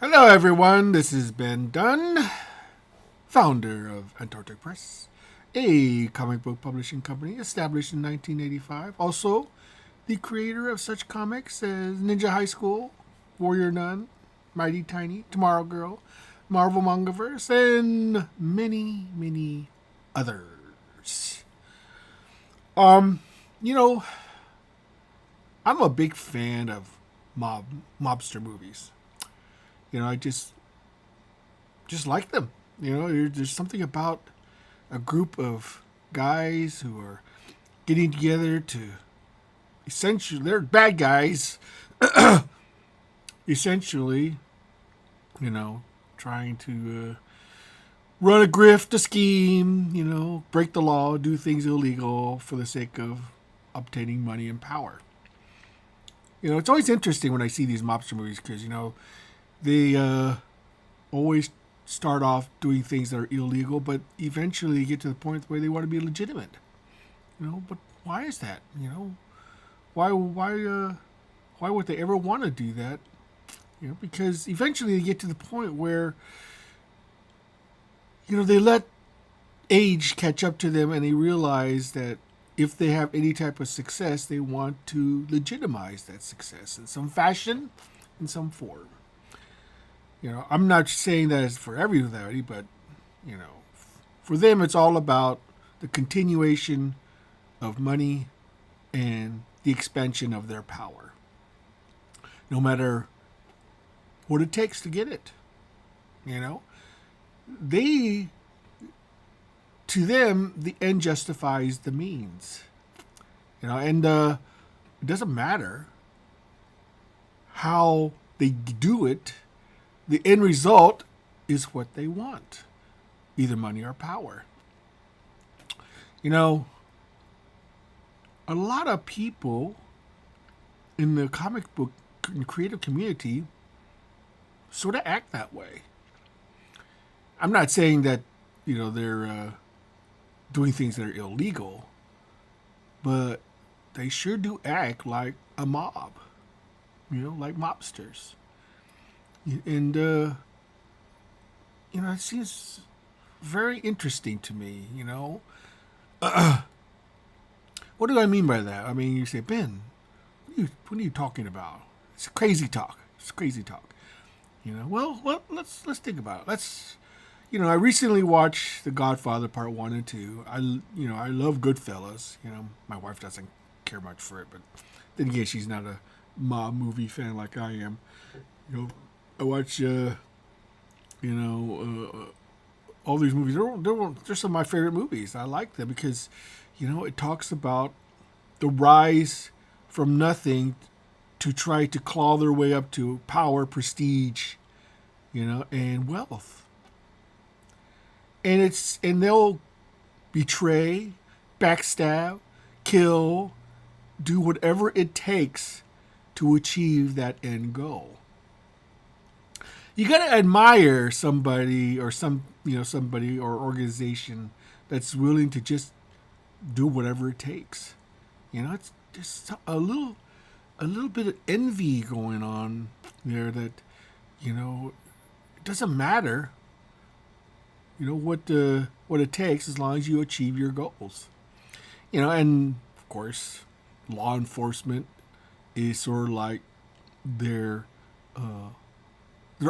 Hello, everyone. This is Ben Dunn, founder of Antarctic Press, a comic book publishing company established in 1985. Also, the creator of such comics as Ninja High School, Warrior Nun, Mighty Tiny, Tomorrow Girl, Marvel Mangaverse, and many, many others. Um, you know, I'm a big fan of mobster movies. I just like them. There's something about a group of guys who are getting together to essentially, they're bad guys, essentially, you know, trying to run a grift, a scheme, break the law, do things illegal for the sake of obtaining money and power. It's always interesting when I see these mobster movies because, they always start off doing things that are illegal, but eventually get to the point where they want to be legitimate. But why is that? Why would they ever want to do that? Because eventually they get to the point where they let age catch up to them, and they realize that if they have any type of success, they want to legitimize that success in some fashion, in some form. I'm not saying that it's for everybody, but you know, for them, it's all about the continuation of money and the expansion of their power, no matter what it takes to get it. They, to them, the end justifies the means. And it doesn't matter how they do it. The end result is what they want, either money or power. A lot of people in the comic book and creative community sort of act that way. I'm not saying that, they're doing things that are illegal, but they sure do act like a mob, like mobsters. And, it seems very interesting to me, What do I mean by that? I mean, you say, Ben, what are you talking about? It's crazy talk. It's crazy talk. Well, let's think about it. I recently watched The Godfather Part 1 and 2. I love Goodfellas. My wife doesn't care much for it, but then again, she's not a mob movie fan like I am. I watch, all these movies. They're some of my favorite movies. I like them because, it talks about the rise from nothing to try to claw their way up to power, prestige, and wealth. And they'll betray, backstab, kill, do whatever it takes to achieve that end goal. You gotta admire somebody or somebody or organization that's willing to just do whatever it takes. It's just a little bit of envy going on there that, it doesn't matter, what it takes as long as you achieve your goals. And of course, law enforcement is sort of like their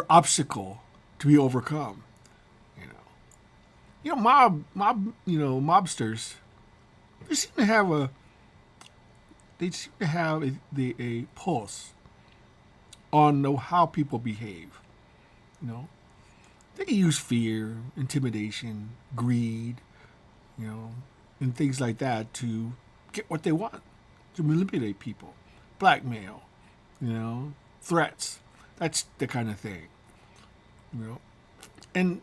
obstacle to be overcome. Mobsters. They seem to have a pulse on how people behave. They use fear, intimidation, greed, and things like that to get what they want, to manipulate people, blackmail, threats. That's the kind of thing, And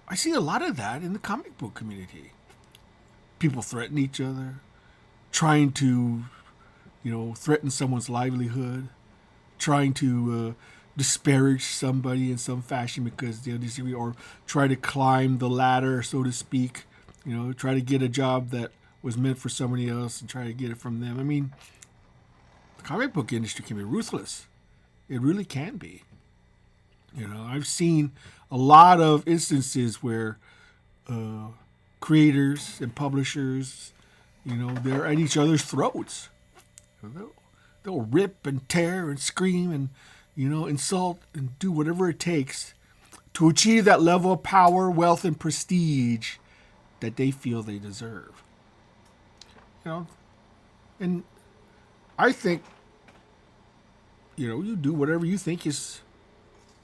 I see a lot of that in the comic book community. People threaten each other, trying to, threaten someone's livelihood, trying to disparage somebody in some fashion because they disagree, or try to climb the ladder, so to speak. Try to get a job that was meant for somebody else and try to get it from them. I mean, the comic book industry can be ruthless. It really can be. I've seen a lot of instances where creators and publishers, they're at each other's throats. They'll rip and tear and scream and, insult and do whatever it takes to achieve that level of power, wealth, and prestige that they feel they deserve. And I think, you do whatever you think is,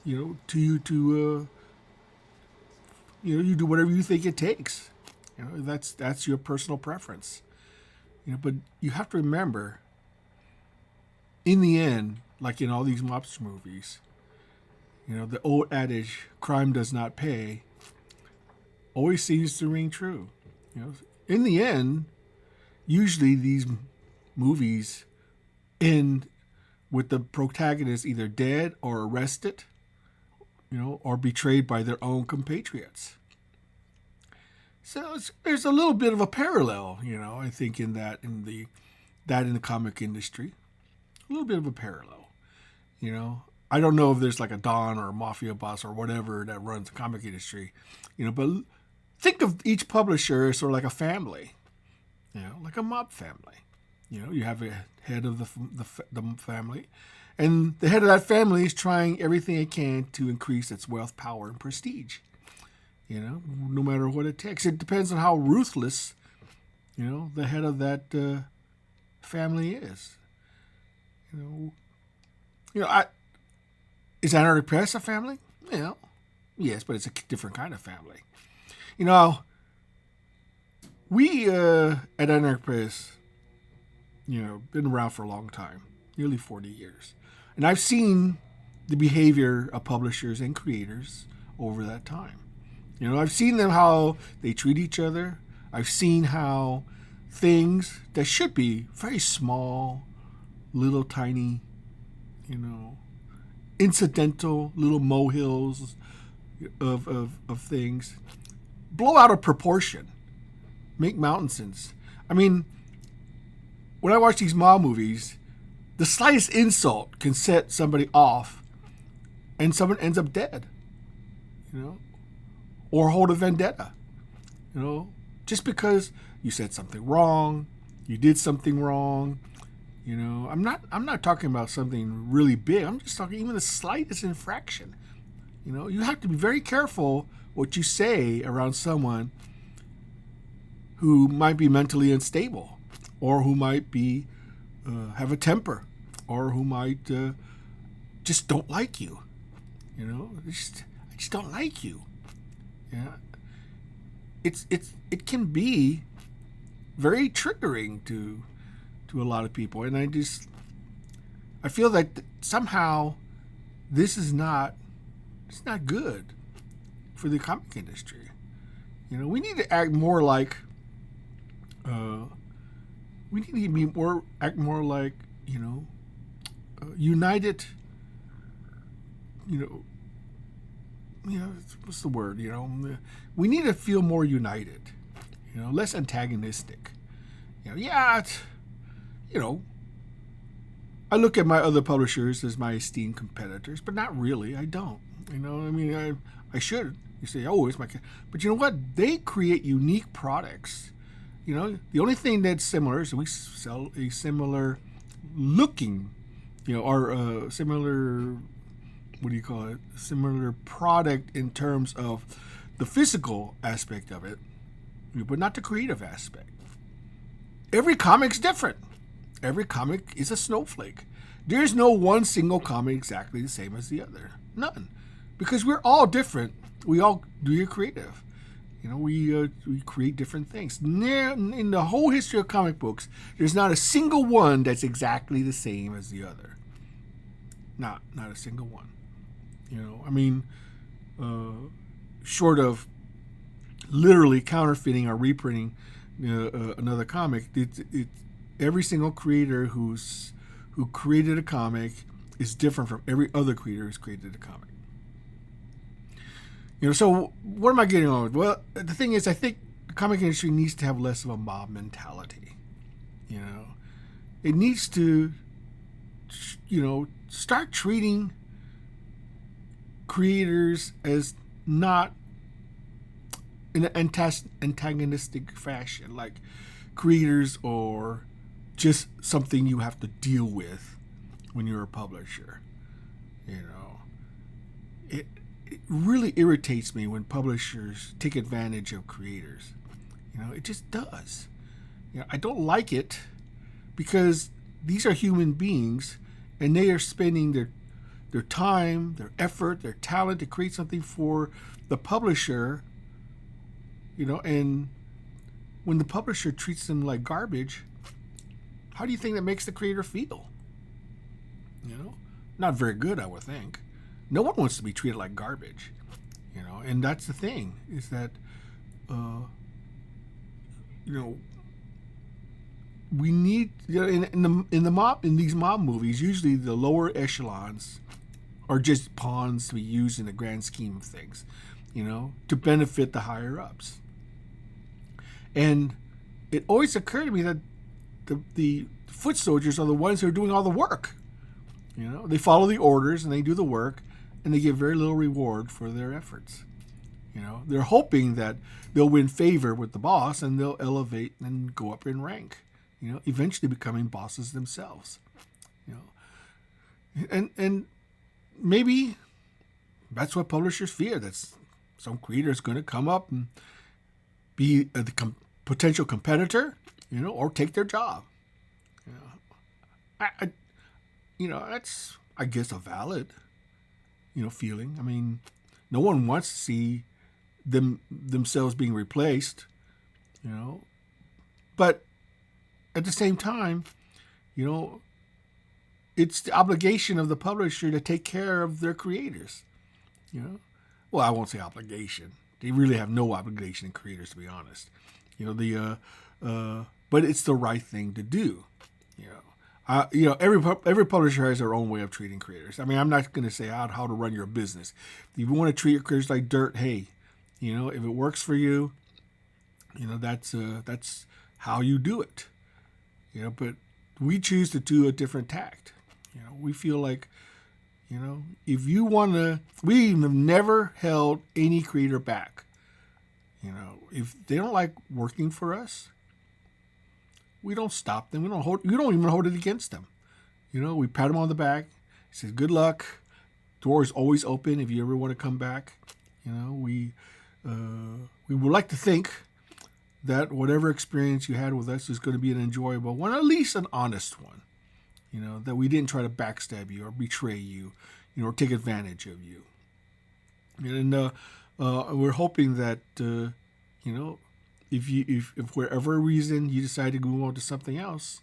to you to, you do whatever you think it takes. That's your personal preference. But you have to remember, in the end, like in all these mobster movies, the old adage, crime does not pay, always seems to ring true. In the end, usually these movies end with the protagonist either dead or arrested, or betrayed by their own compatriots. So there's a little bit of a parallel, I think in the comic industry, a little bit of a parallel. I don't know if there's like a Don or a mafia boss or whatever that runs the comic industry, but think of each publisher as sort of like a family, like a mob family. You have a head of the family, and the head of that family is trying everything it can to increase its wealth, power, and prestige. No matter what it takes. It depends on how ruthless, the head of that family is. Is Antarctic Press a family? Yes, but it's a different kind of family. We at Antarctic Press, been around for a long time, nearly 40 years. And I've seen the behavior of publishers and creators over that time. I've seen them, how they treat each other. I've seen how things that should be very small, little tiny, incidental little molehills of things blow out of proportion, make mountains. I mean, when I watch these mob movies, the slightest insult can set somebody off and someone ends up dead, or hold a vendetta, just because you said something wrong, you did something wrong. I'm not talking about something really big. I'm just talking even the slightest infraction. You have to be very careful what you say around someone who might be mentally unstable, or who might be have a temper, or who might just don't like you. I just don't like you. Yeah, it can be very triggering to a lot of people, and I feel that somehow this is not good for the comic industry. We need to act more like united. What's the word? We need to feel more united. Less antagonistic. I look at my other publishers as my esteemed competitors, but not really. I don't. I should. You say, oh, it's my... But you know what? They create unique products. The only thing that's similar is we sell a similar looking, or similar... What do you call it? Similar product in terms of the physical aspect of it, but not the creative aspect. Every comic's different. Every comic is a snowflake. There's no one single comic exactly the same as the other. None. Because we're all different. We all do it creative. We create different things. In the whole history of comic books, there's not a single one that's exactly the same as the other. Not a single one. Short of literally counterfeiting or reprinting another comic, every single creator who created a comic is different from every other creator who's created a comic. So what am I getting on with? Well, the thing is, I think the comic industry needs to have less of a mob mentality. It needs to, start treating creators as not in an antagonistic fashion, like creators or just something you have to deal with when you're a publisher. You know, it really irritates me when publishers take advantage of creators. You know, it just does. You know, I don't like it because these are human beings and they are spending their time, their effort, their talent to create something for the publisher, you know, and when the publisher treats them like garbage, how do you think that makes the creator feel? You know, not very good, I would think. No one wants to be treated like garbage, you know, and that's the thing is that, you know, we need, you know, in these mob movies, usually the lower echelons are just pawns to be used in the grand scheme of things, you know, to benefit the higher ups. And it always occurred to me that the foot soldiers are the ones who are doing all the work. You know, they follow the orders and they do the work, and they get very little reward for their efforts. You know, they're hoping that they'll win favor with the boss and they'll elevate and go up in rank. You know, eventually becoming bosses themselves. You know, and maybe that's what publishers fear. That some creator is going to come up and be the potential competitor, you know, or take their job. You know, you know, that's, I guess, a valid, you know, feeling. I mean, no one wants to see themselves being replaced, you know, but at the same time, you know, it's the obligation of the publisher to take care of their creators, you know. Well, I won't say obligation. They really have no obligation in creators, to be honest. You know, but it's the right thing to do. You know, every publisher has their own way of treating creators. I mean, I'm not going to say how to run your business. If you want to treat your creators like dirt, hey, you know, if it works for you, you know, that's how you do it. You know, but we choose to do a different tact. You know, we feel like, you know, if you want to, we have never held any creator back. You know, if they don't like working for us, we don't stop them. We don't even hold it against them. You know, we pat them on the back, say good luck. Door is always open if you ever want to come back. You know, we would like to think that whatever experience you had with us is going to be an enjoyable one, at least an honest one. You know, that we didn't try to backstab you or betray you, you know, or take advantage of you. And we're hoping that, you know, if for whatever reason you decide to move on to something else,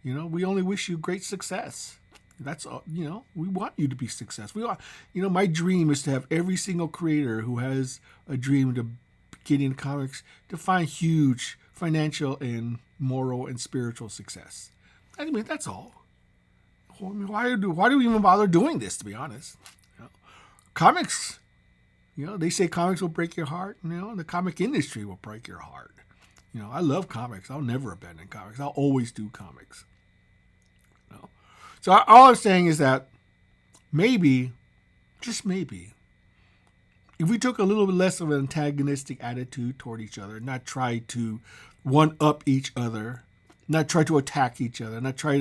you know, we only wish you great success. That's all, you know, we want you to be successful. You know, my dream is to have every single creator who has a dream to get in comics to find huge financial and moral and spiritual success. I mean, that's all. Why do we even bother doing this, to be honest? You know, comics, you know, they say comics will break your heart. You know, the comic industry will break your heart. You know, I love comics. I'll never abandon comics. I'll always do comics. You know? So all I'm saying is that maybe, just maybe, if we took a little bit less of an antagonistic attitude toward each other, not try to one-up each other, not try to attack each other, not try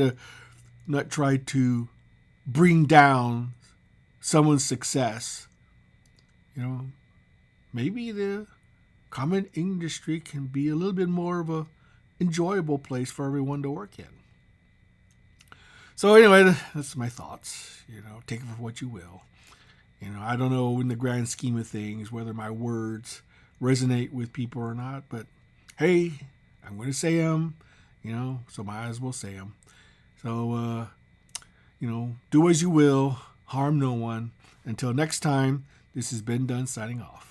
to bring down someone's success, you know, maybe the comic industry can be a little bit more of a enjoyable place for everyone to work in. So anyway, that's my thoughts. You know, take it for what you will. You know, I don't know in the grand scheme of things whether my words resonate with people or not, but hey, I'm going to say them, you know, so might as well say them. So, you know, do as you will, harm no one. Until next time, this has been Ben Dunn signing off.